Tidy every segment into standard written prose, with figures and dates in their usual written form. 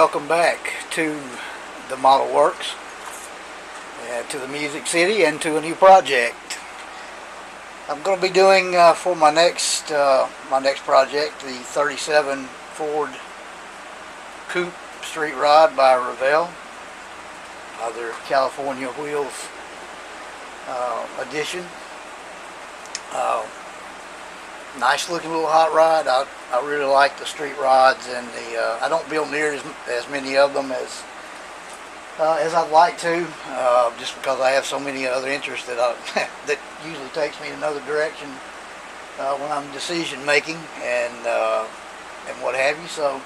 welcome back to the Model Works, to the Music City, and to a new project. I'm going to be doing for my next project the 37 Ford Coupe Street Rod by Revell, their California Wheels edition. Nice looking little hot rod. I really like the street rods, and I don't build near as many of them as I'd like to, just because I have so many other interests that that usually takes me in another direction when I'm decision making and what have you. So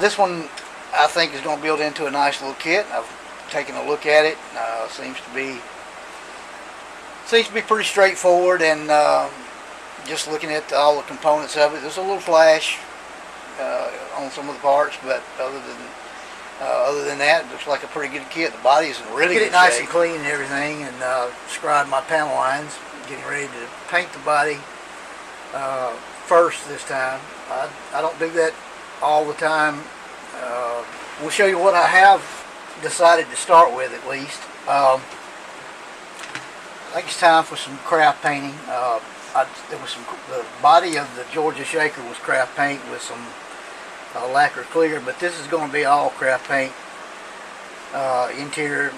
this one I think is going to build into a nice little kit. I've taken a look at it. Seems to be pretty straightforward, and just looking at all the components of it, there's a little flash on some of the parts, but other than that, it looks like a pretty good kit. The body is in really good shape. Get it nice and clean and everything, and scribe my panel lines. Getting ready to paint the body first this time. I don't do that all the time. We'll show you what I have decided to start with, at least. I think it's time for some craft painting. The body of the Georgia Shaker was craft paint with some lacquer clear, but this is going to be all craft paint interior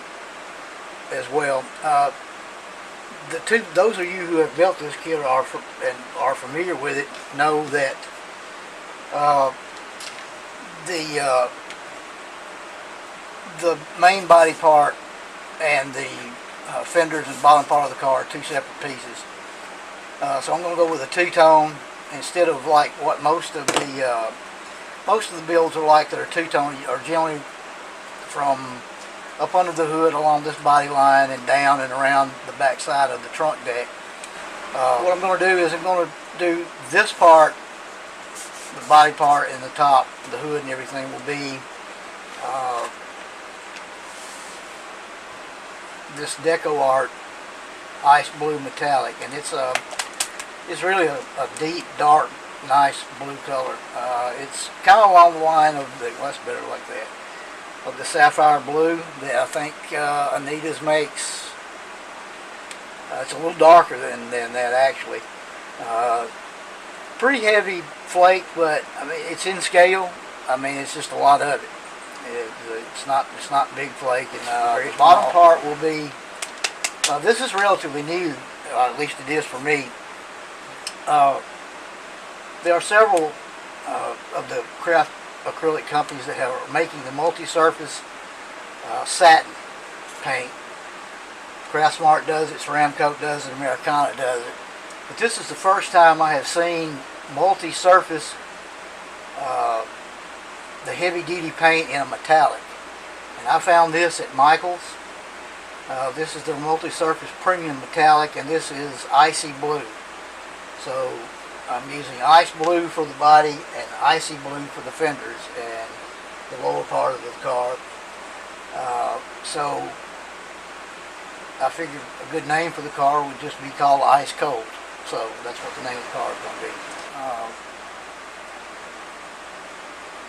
as well. Those of you who have built this kit and are familiar with it know that the main body part and the fenders and bottom part of the car are two separate pieces. So I'm going to go with a two-tone instead of like what most of the builds are like that are two-tone, are generally from up under the hood along this body line and down and around the back side of the trunk deck. What I'm going to do is I'm going to do this part, the body part, and the top, the hood and everything will be this Deco Art ice blue metallic, and it's really a deep, dark, nice blue color. It's kind of along the line of the, well, that's better like that, of the sapphire blue that I think Anita's makes. It's a little darker than that actually. Pretty heavy flake, but I mean it's in scale. I mean it's just a lot of it. It's not big flake, and the bottom part will be. This is relatively new, at least it is for me. There are several of the craft acrylic companies that are making the multi-surface satin paint. Craftsmart does it, Ceramcoat does it, Americana does it. But this is the first time I have seen multi-surface, the heavy-duty paint in a metallic. And I found this at Michael's. This is the multi-surface premium metallic, and this is icy blue. So I'm using ice blue for the body and icy blue for the fenders and the lower part of the car. So I figured a good name for the car would just be called Ice Cold. So that's what the name of the car is going to be.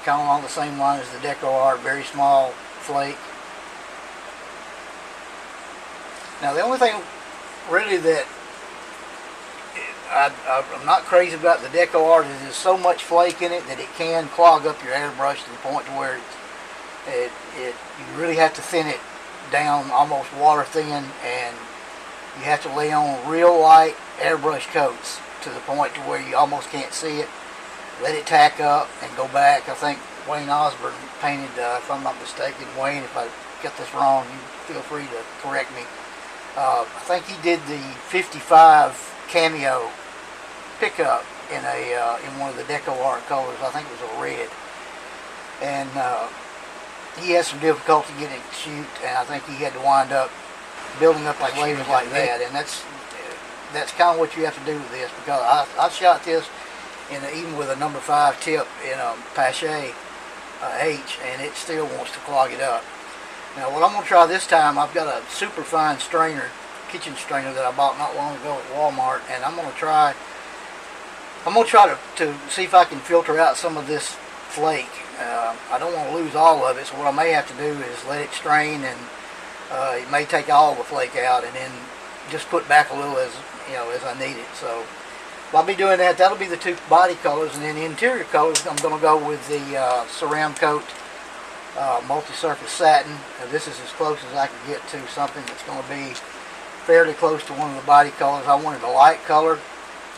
Kind of along the same line as the Deco Art, very small flake. Now the only thing really that I'm not crazy about the Deco Art is there's so much flake in it that it can clog up your airbrush to the point to where you really have to thin it down almost water thin, and you have to lay on real light airbrush coats to the point to where you almost can't see it. Let it tack up and go back. I think Wayne Osborne painted, if I'm not mistaken, Wayne, if I get this wrong, you feel free to correct me. I think he did the 55 Cameo pickup in one of the Deco Art colors. I think it was a red, and he had some difficulty getting it to shoot, and I think he had to wind up building up like layers like that. And that's kind of what you have to do with this, because I shot this even with a number 5 tip in a Pache H, and it still wants to clog it up. Now what I'm going to try this time, I've got a super fine strainer, kitchen strainer that I bought not long ago at Walmart, and I'm going to try to see if I can filter out some of this flake. I don't want to lose all of it, so what I may have to do is let it strain, and it may take all the flake out, and then just put back a little as I need it. So I'll be doing that. That'll be the two body colors, and then the interior colors, I'm going to go with the Ceramcoat multi-surface satin. This is as close as I can get to something that's going to be fairly close to one of the body colors. I wanted a light color,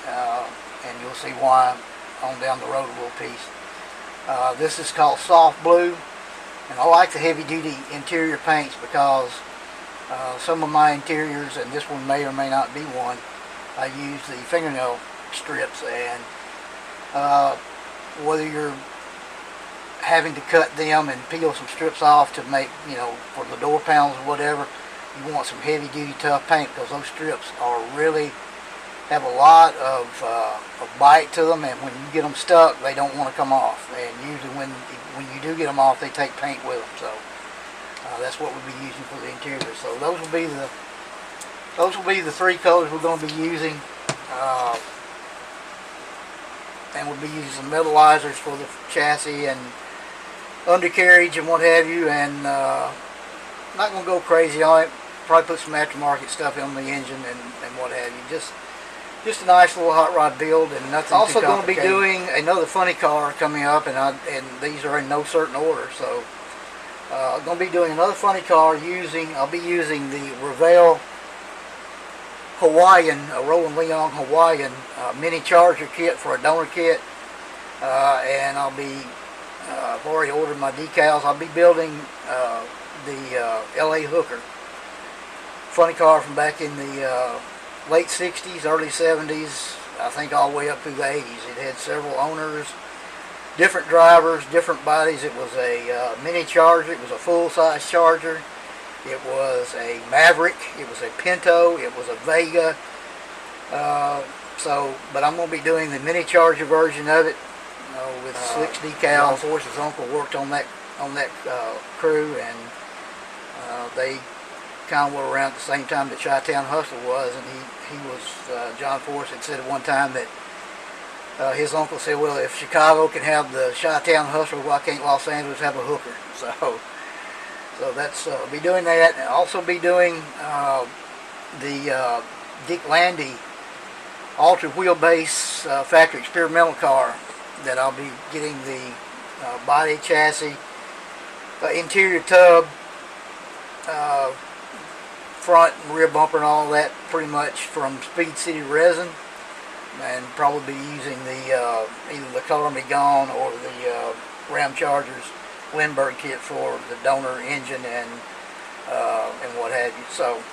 and you'll see why on down the road a little piece. This is called soft blue, and I like the heavy duty interior paints because some of my interiors, and this one may or may not be one, I use the fingernail strips, and whether you're having to cut them and peel some strips off to make, for the door panels or whatever, you want some heavy duty tough paint, because those strips are really have a lot of bite to them, and when you get them stuck, they don't want to come off. And usually when you do get them off, they take paint with them. So that's what we'll be using for the interior. So those will be the three colors we're going to be using, and we'll be using some metallizers for the chassis and undercarriage and what have you. And not going to go crazy on it. Probably put some aftermarket stuff on the engine and what have you. Just a nice little hot rod build, and nothing also too complicated. Also going to be doing another funny car coming up, and these are in no certain order. So I'm going to be doing another funny car I'll be using the Revell Hawaiian, a Roland Leong Hawaiian mini charger kit for a donor kit, and I've already ordered my decals. I'll be building the LA Hooker funny car from back in the late 60s, early 70s, I think all the way up through the 80s. It had several owners, different drivers, different bodies. It was a mini charger. It was a full-size charger. It was a Maverick. It was a Pinto. It was a Vega. But I'm going to be doing the mini charger version of it with slicks decals. Of course, his uncle worked on that crew, and they kind of were around at the same time that Chi-Town Hustler was, and he was, John Forrest had said at one time that his uncle said, well, if Chicago can have the Chi-Town Hustler, why can't Los Angeles have a hooker? So that's, be doing that, and also be doing the Dick Landy Ultra Wheelbase factory experimental car that I'll be getting the body, chassis, interior tub, front and rear bumper and all that pretty much from Speed City Resin, and probably be using the either the Color Me Gone or the Ram Chargers Lindbergh kit for the donor engine and what have you. So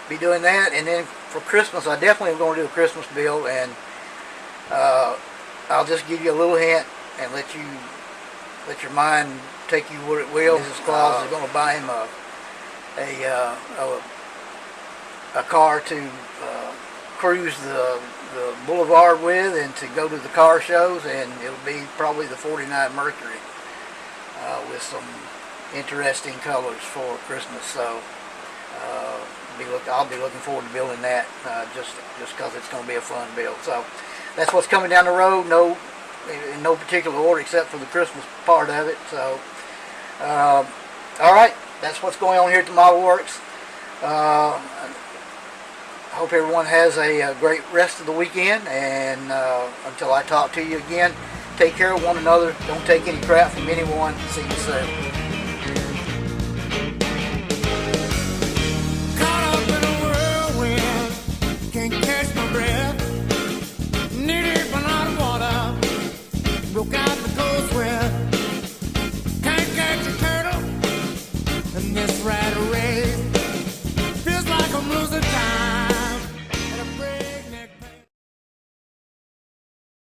be doing that, and then for Christmas I definitely am going to do a Christmas build, and I'll just give you a little hint and let your mind take you where it will. Mrs. Claus is going to buy him a car to cruise the boulevard with, and to go to the car shows, and it'll be probably the 49 Mercury with some interesting colors for Christmas. So I'll be looking forward to building that just because it's going to be a fun build. So that's what's coming down the road. In no particular order except for the Christmas part of it. So all right, that's what's going on here at the Model Works. I hope everyone has a great rest of the weekend, and until I talk to you again, take care of one another. Don't take any crap from anyone. See you soon. Caught up in a whirlwind, can't catch my breath. Nearly run out of water, broke out the cold sweat. Can't catch a turtle in this rat race. Feels like I'm losing